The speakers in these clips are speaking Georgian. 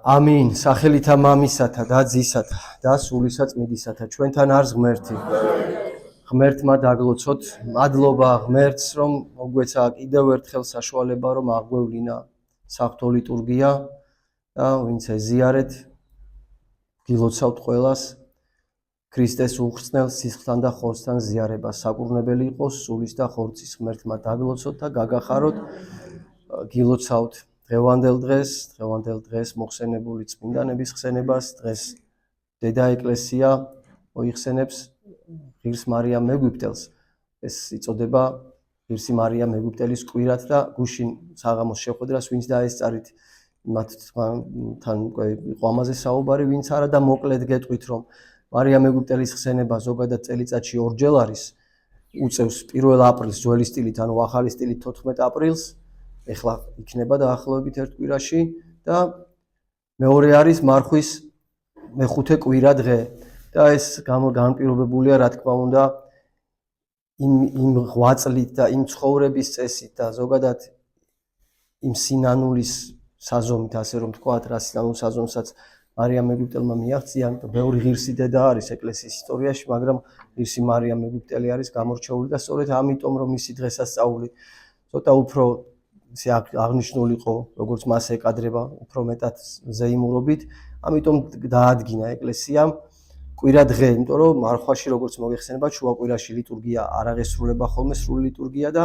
ამინ. სახელითა მამისათა და ძისათა და სულისა წმინდისათა ჩვენთან არის ღმერთი. ღმერთმა დაგლოცოთ, მადლობა ღმერთს, რომ მოგვეცა კიდევ ერთხელ საშუალება, რომ აღვევლინა საღვთო ლიტურგია და ვინც ეზიარეთ, გილოცავთ ყველას ქრისტეს უხრწნელ სისხლთან და ხორცთან ზიარება. საკურნებელი იყოს სულის და ხორცის ღმერთმა დაგლოცოთ და გაგახაროთ, გილოცავთ დღევანდელ დღეს მოხსენებული წმინდანების ხსენებას, დღეს დედა ეკლესია მოიხსენებს ღირს მარიამ მეგვიპტელს. ეს იწოდება ღირსი მარიამ მეგვიპტელის კვირად და გუშინ საღამოს შეხვედრას ვინც დაესწარით მათთან იყო ამაზე საუბარი, ვინც არა და მოკლედ გეტყვით, რომ მარიამ მეგვიპტელის ხსენება ზოგადად წელიწადში ორჯერ არის, უწევს 1 აპრილს ძველი სტილით, ანუ ახალი სტილით 14 აპრილს. ეხლა იქნება დაახლოებით ერთ კვირაში და მეორე არის მარხვის მეხუთე კვირა დღე და ეს განპირობებულია რა თქმა უნდა იმ ღვაწლით და იმ ცხოვრების წესით და ზოგადად იმ სინანულის საზომით, ასე რომ თქვათ, რა სინანულის საზომსაც მარიამ მეგვიპტელმა მიაღწია, ბევრი ღირსი დედა არის ეკლესიის ისტორიაში, მაგრამ ღირსი მარიამ მეგვიპტელი არის გამორჩეული და სწორედ ამიტომ რომ მისი დღესასწაული ცოტა უფრო ისე აღნიშნული იყო, როგორც მას ეკადრება, უფრო მეტად ზეიმურობით, ამიტომ დაადგინა ეკლესიამ კვირა დღე, იმიტომ რომ მარხვაში როგორც მოიხსენება, შუაკვირაში ლიტურგია არ აღესრულება ხოლმე სრული ლიტურგია და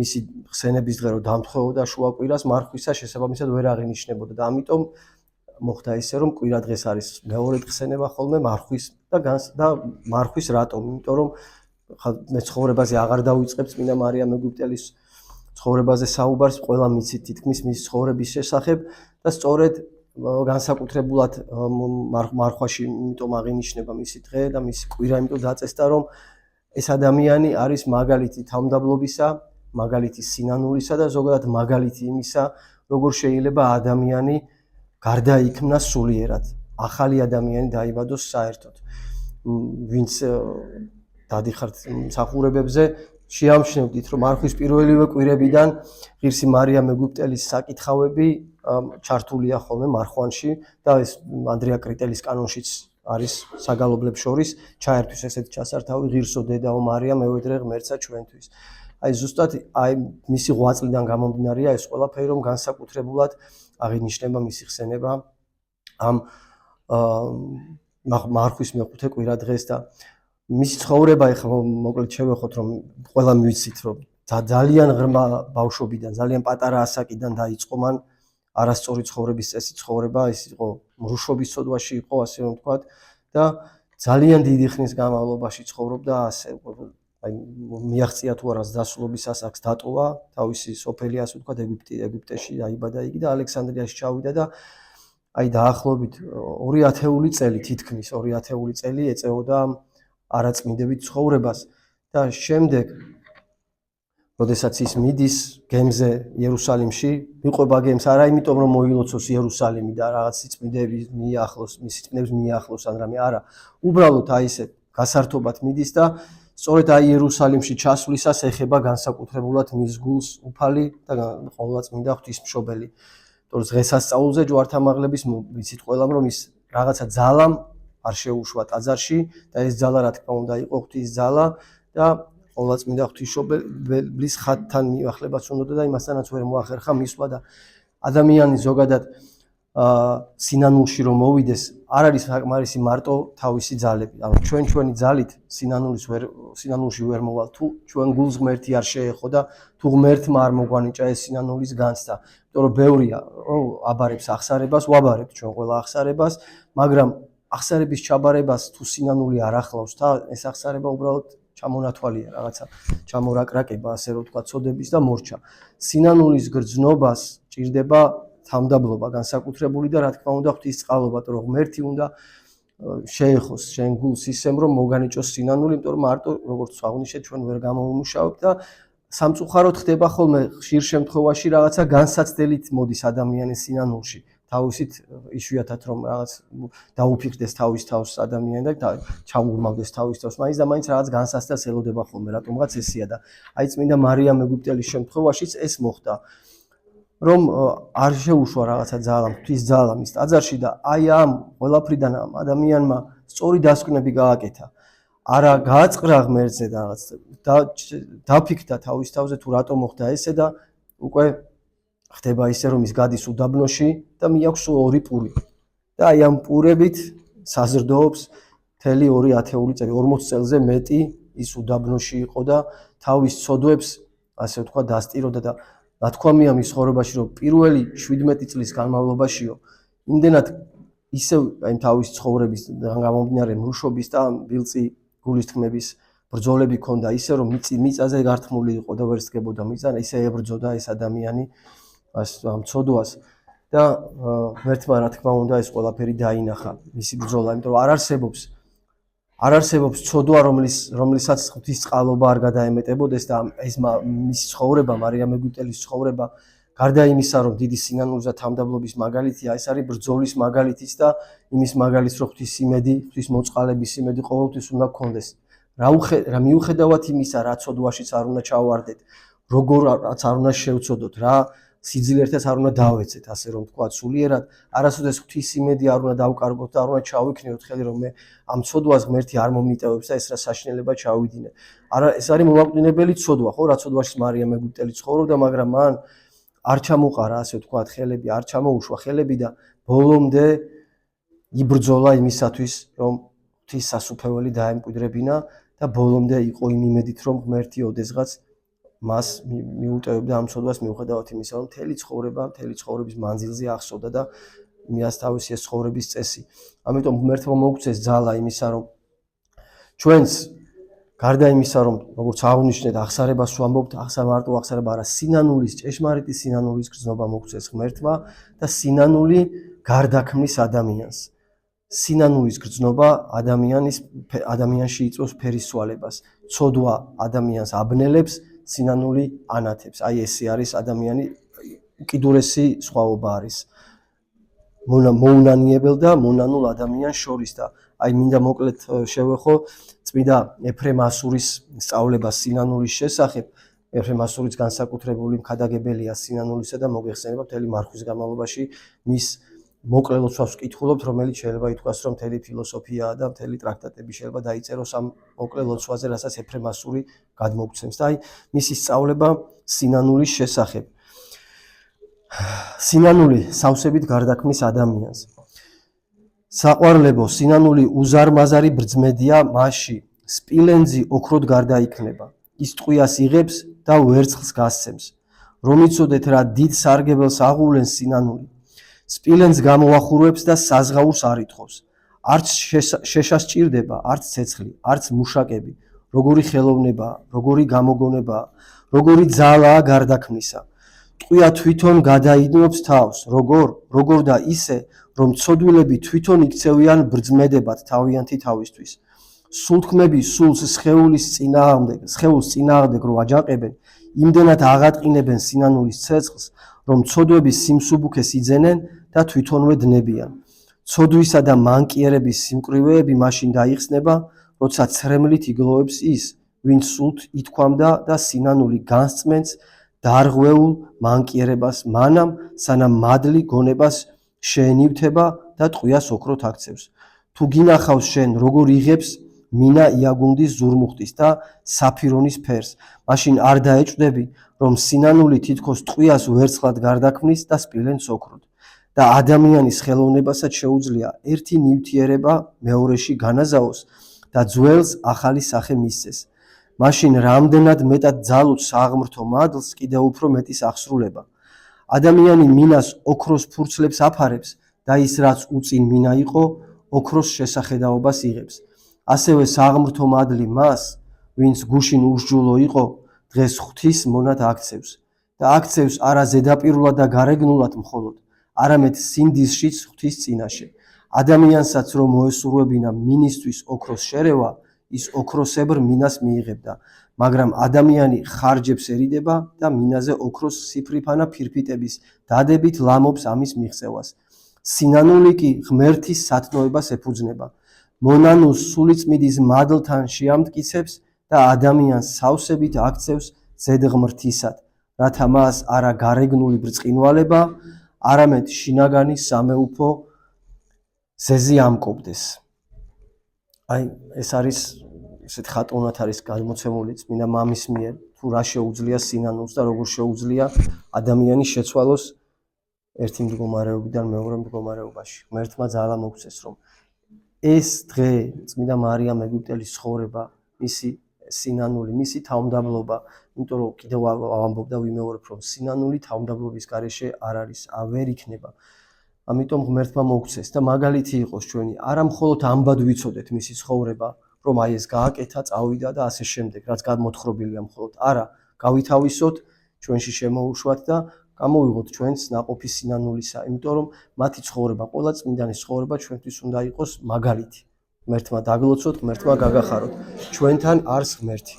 მისი ხსენების დღე რომ დამთხოვოდა შუაკვირას, მარხვისა შესაბამისად ვერ აღინიშნებოდა და ამიტომ მოხდა ისე, რომ კვირა დღეს არის მეორედ ხსენება ხოლმე მარხვის და მარხვის რატომ? იმიტომ რომ მეცხოვრებაზე აღარ დავიწყებ წმინდა მარიამ მეგვიპტელის ცხოვრებაზე საუბარს, ყველა მიცით თითქმის მის ცხოვრების შესახებ და სწორედ განსაკუთრებულად მარხვაში იმიტომ აღინიშნება მისი დღე და მისი კვირა, იმიტომ დაწესდა, რომ ეს ადამიანი არის მაგალითი თავმდაბლობისა, მაგალითი სინანულისა და ზოგადად მაგალითი იმისა, როგორ შეიძლება ადამიანი გარდაიქმნას სულიერად, ახალი ადამიანი დაიბადოს საერთოდ. ვინც დადიხართ მსახურებებზე, შეამჩნევდით, რომ მარხვის პირველივე კვირებიდან ღირსი მარიამ მეგვიპტელის საკითხავები ჩართულია ხოლმე მარხვანში და ეს ანდრია კრიტელის კანონშიც არის საგალობლებს შორის ჩაერთვის ესეთი ჩასართავი ღირსო დედაო მარიამ მევედრე ღმერთსა ჩვენთვის. აი ზუსტად აი მისი ღვაწლიდან გამომდინარეა ეს ყველაფერი, რომ განსაკუთრებულად აღინიშნება მისი ხსენება ამ მარხვის მეხუთე კვირა დღეს და მისი ცხოვრება ეხლა მოკლედ შევეხოთ, რომ ყველა მივიცით, რომ ძალიან ღრმა ბავშვობიდან, ძალიან პატარა ასაკიდან დაიწყო მან არასწორი ცხოვრების წესი ცხოვრება, ეს იყო მრუშობის ცოდვაში იყო, ასე რომ ვთქვათ და ძალიან დიდი ხნის განმავლობაში ცხოვრობდა ასე, აი მიაღწია თუ არა დასრულობის ასაკს დატოვა, თავისი სოფელი ასე ვთქვათ ეგვიპტეში დაიბადა იგი და ალექსანდრიაში ჩავიდა და აი დაახლოებით 2000 წელი, თითქმის 2000 წელი ეწეოდა არაწმინდებით ცხოვრებას და შემდეგ როდესაც ის მიდის გემზე იერუსალიმში, მიყვება გემს არა იმიტომ რომ მოილოცოს იერუსალიმი და რაღაც სიწმინდეების მიახლოს, მის სიწმინდეებს მიახლოს ან რამე არა, უბრალოდ აი ესე გასართობად მიდის და სწორედ აი იერუსალიმში ჩასვლისას ეხება განსაკუთრებულად მის გულს უფალი და ყოვლადწმინდა ღვთისმშობელი. თორე დღესასწაულზე ჯვართამაღლების ვიცით ყველამ რომ ის რაღაცა ძალამ არ შეუშვა ტაძარში და ეს ძალა რა თქმა უნდა იყო ღვთის ძალა და ყოვლადწმინდა ღვთისმშობელის ხატთან მიახლებაც უნდა და იმასთანაც ვერ მოახერხა მისვლა და ადამიანი ზოგადად სინანულში რომ მოვიდეს არ არის საკმარისი მარტო თავისი ძალები. ანუ ჩვენი ძალით სინანულში ვერ მოვალ თუ ჩვენ გულს ღმერთი არ შეეხო და თუ ღმერთმა არ მოგვანიჭა ეს სინანულის განცდა. იმიტომ რომ ბევრია რომ აბარებს ახსარებას, ვაბარებთ ჩვენ ყველა ახსარებას, მაგრამ ახსარების ჩაბარებას თუ სინანული არ ახლავს და ეს ახსარება უბრალოდ ჩამონათვალია რაღაცა ჩამორაკრაკება ასე რომ თქვა წოდების და მორჩა. სინანულის გრძნობას ჭირდება თავმდაბლობა განსაკუთრებული და რა თქმა უნდა ღვთისწყალობა, რომ ღმერთი უნდა შეეხოს შენ გულს ისემ რომ მოგანიჭოს სინანული, იმიტომ რომ მარტო როგორც აღნიშნეთ ჩვენ ვერ გამოვიმუშავებთ და სამწუხაროდ ხდება ხოლმე ხშირ შემთხვევაში რაღაცა განსაცდელით მოდის ადამიანის სინანულში. თავისით იშვიათად რომ რაღაც დაუფიქრდეს თავის თავს ადამიანი და ჩაურმავდეს თავის თავს, მაინც და მაინც რაღაც განსაცდელს ელოდება ხოლმე, რატომღაც ესია და აი წმინდა მარიამ მეგვიპტელის შემთხვევაშიც ეს მოხდა. რომ არ შეუშვა რაღაცა ძალა, ღვთის ძალა მის ტაძარში და აი ამ ყველაფრიდან ამ ადამიანმა სწორი დასკვნები გააკეთა. არა გააწყრა ღმერთზე და რაღაც დაფიქრდა თავის თავზე თუ რატომ მოხდა ესე და უკვე ხდება ისე რომ ის გადის უდაბნოში და მიაქვს ორი პური. და აი ამ პურებით საზრდოობს მთელი 2 ათეული წელი, 40 წელზე მეტი ის უდაბნოში იყო და თავის ცოდვებს ასე ვთქვა დასტიროდა და ნათქვამია მის ცხოვრებაში რომ პირველი 17 წლის განმავლობაშიო იმდენად ისევ აი თავის ცხოვრების გამომდინარე მრუშობის და ვილწი გულისთქმების ბრძოლები ქონდა ისე რომ მიწაზე გართმული იყო და ვერ სდგებოდა მიწა, ისე ებრძოდა ეს ადამიანი ამ ცოდვას და ღმერთმა რა თქმა უნდა ეს ყველაფერი დაინახა მისი ბრძოლა, იმიტომ რომ არ არსებობს ცოდვა რომლისაც ღვთის წყალობა არ გადაემეტებოდეს და ეს მისი ცხოვრება, მარიამ ეგვიპტელის ცხოვრება გარდა იმისა რომ დიდი სინანულის და თამდაბლობის მაგალითია, ეს არის ბრძოლის მაგალითიც და იმის მაგალითს რომ ღვთის იმედი, ღვთის მოწყალების იმედი ყოველთვის უნდა გქონდეს. რა მიუხედავად იმისა, რა ცოდვაშიც არ უნდა ჩავარდეთ, როგორაც არ უნდა შევცოდოთ, რა სიძლიერთაც არ უნდა დავეცეთ, ასე რომ თქვა სულიერად, არასოდეს ღვთის იმედი არ უნდა დავკარგოთ და არ უნდა ჩავიქნიოთ ხელი რომ მე ამ ცოდვას ღმერთი არ მომიტევებს და ეს რა საშინელება ჩავიდინე. არა, ეს არის მომაკვდინებელი ცოდვა, ხო, რა ცოდვაში მარიამ ეგვიპტელი ცხოვრობდა, მაგრამ მან არ ჩამოყარა, ასე ვთქვათ, ხელები, არ ჩამოუშვა ხელები და ბოლომდე იბრძოლა იმისათვის, რომ ღვთის სასუფეველი დაემკვიდრებინა და ბოლომდე იყო იმ იმედით, რომ ღმერთი ოდესღაც მას მიუტევებდა ამ ცოდვას მიუხედავად იმისა, რომ მთელი ცხოვრების მანძილზე ახსოვდა და მიასთავისია ცხოვრების წესი. ამიტომ ღმერთმა მოგვცეს ძალა იმისა, რომ ჩვენს გარდა იმისა, რომ როგორც აღნიშნეთ, აღსარებას ვამბობთ, მარტო აღსარება არა, სინანულის, ჭეშმარიტი სინანულის გრძნობა მოგვცეს ღმერთმა და სინანული გარდაქმნის ადამიანს. სინანულის გრძნობა ადამიანში იწვევს ფერისვალებას. ცოდვა ადამიანს აბნელებს, სინანული ანათებს. აი ესე არის ადამიანი უკიდურესი სხვაობა არის. მოუნანიებელ და მონანულ ადამიანს შორის და აი მინდა მოკლედ შევეხო წმინდა ეფრემ ასურის სწავლება სინანულის შესახებ. ეფრემ ასურიც განსაკუთრებული მქადაგებელია სინანულისა და მოგეხსენება მთელი მარხვის განმავლობაში მის მოკლე ლოცვას ვკითხულობთ, რომელიც შეიძლება ითქვას, რომ მთელი ფილოსოფიაა და მთელი ტრაქტატები შეიძლება დაიწეროს ამ მოკლე ლოცვაზე, რასაც ეფრემ ასური გადმოგცემს. და აი მისი სწავლება სინანულის შესახებ. სინანული სავსებით გარდაქმნის ადამიანს. საყვარლებო, სინანული უზარმაზარი ბრძმედია მასში, სპილენძი ოქროდ გარდაიქმნება. ის ტყვიას იღებს და ვერცხლს გასცემს. რომ იცოდეთ რა დიდ სარგებელს აღუვლენ სინანული. სპილენძს გამოახურვებს და საზღაურს არ ითხოვს. არც შეშა სჭირდება, არც ცეცხლი, არც მუშაკები. როგორი ხელოვნებაა, როგორი გამოგონებაა, როგორი ძალაა გარდაქმნისა. ტყვია თვითონ გადაიდნობს თავს, როგორ და ისე, რომ ცოდვილები თვითონ იქცევიან ბრძმედებად თავიანთი თავისთვის. სულთქმები სულს სხეულის წინააღმდეგ რო აჯანყებენ, იმდენად აღატყინებენ სინანულის ცეცხლს, რომ ცოდვების სიმსუბუქეს იძენენ და თვითონვე დნებიან. ცოდვისა და მანკიერების სიმკვრივეები მაშინ დაიხსნება, როცა ცრემლით იგლოვებს ის, ვინც სულთ ითქვამდა და სინანული განსწმენს დარღვეულ მანკიერებას მანამ, სანამ მადლი გონებას შეენივთება და ტყვიას ოქროთ აქცევს. თუ გინახავს შენ, როგორ იღებს მინა იაგუნდის ზურმუხტის და საფირონის ფერს, მაშინ არ დაეჭვდები, რომ სინანული თითქოს ტყვიას ვერცხლად გარდაქმნის და სპილენძს ოქროდ. და ადამიანის ხელოვნებასაც შეუძლია ერთი ნივთიერება მეორეში განაზაოს და ძველს ახალი სახე მისცეს. მაშინ რამდენად მეტად ძალუძს საღმრთო მადლს კიდევ უფრო მეტის აღსრულება. ადამიანი მინას ოქროს ფურცლებს აფარებს და ის რაც უწინ მინა იყო, ოქროს შესახედაობას იღებს. ასევე საღმრთო მადლი მას, ვინც გუშინ უსჯულო იყო, დღეს ღვთის მონად აქცევს და აქცევს არა ზედაპირულად და გარეგნულად მხოლოდ, არამედ სინდისშიც ღვთის წინაშე. ადამიანსაც რომ მოესურვებინა მინისთვის ოქროს შერევა, ის ოქროსებრ მინას მიიღებდა, მაგრამ ადამიანი ხარჯებს ერიდება და მინაზე ოქროს სიფრიფანა ფირფიტების დადებით ლამობს ამის მიღწევას. სინანული კი ღმერთის სათნოებას ეფუძნება. მონანუს სულიწმიდის მადლთან შეამტკიცებს და ადამიანს სავსებით აქცევს ზედღმრთისად, რათა მას არა გარეგნული ბრწყინვალება, არამედ შინაგანი სამეუფო ზეზე ამკობდეს. აი, ეს არის ესეთ ხატოვნად არის გადმოცემული წმინდა მამის მიერ, თუ რა შეუძლია სინანულს და როგორ შეუძლია ადამიანის შეცვალოს ერთი მდგომარეობიდან მეორე მდგომარეობაში. ღმერთმა ძალა მოგცეს, რომ ეს დღე წმინდა მარიამ ეგვიპტელის ცხოვრება, მისი სინანული, მისი თავმდაბლობა, იმიტომ რომ კიდევ ვამბობ და ვიმეორებ, რომ სინანული თავმდაბლობის გარეშე არ არის, ვერ იქნება. ამიტომ ღმერთმა მოგცეს და მაგალითი იყოს ჩვენი, არა მხოლოდ ამბად ვიცოდეთ მისი ცხოვრება, რომ აი ეს გააკეთა, წავიდა და ასე შემდეგ, რაც გადმოთხრობილია მხოლოდ, არა, გავითავისოთ, ჩვენში შემოუშვათ და გამოვიღოთ ჩვენს ნაყოფი სინანულისა, იმიტომ რომ მათი ცხოვრება, ყველა წმინდანის ცხოვრება ჩვენთვის უნდა იყოს მაგალითი. ღმერთმა დაგლოცოთ, ღმერთმა გაგახაროთ. ჩვენთან არს ღმერთი.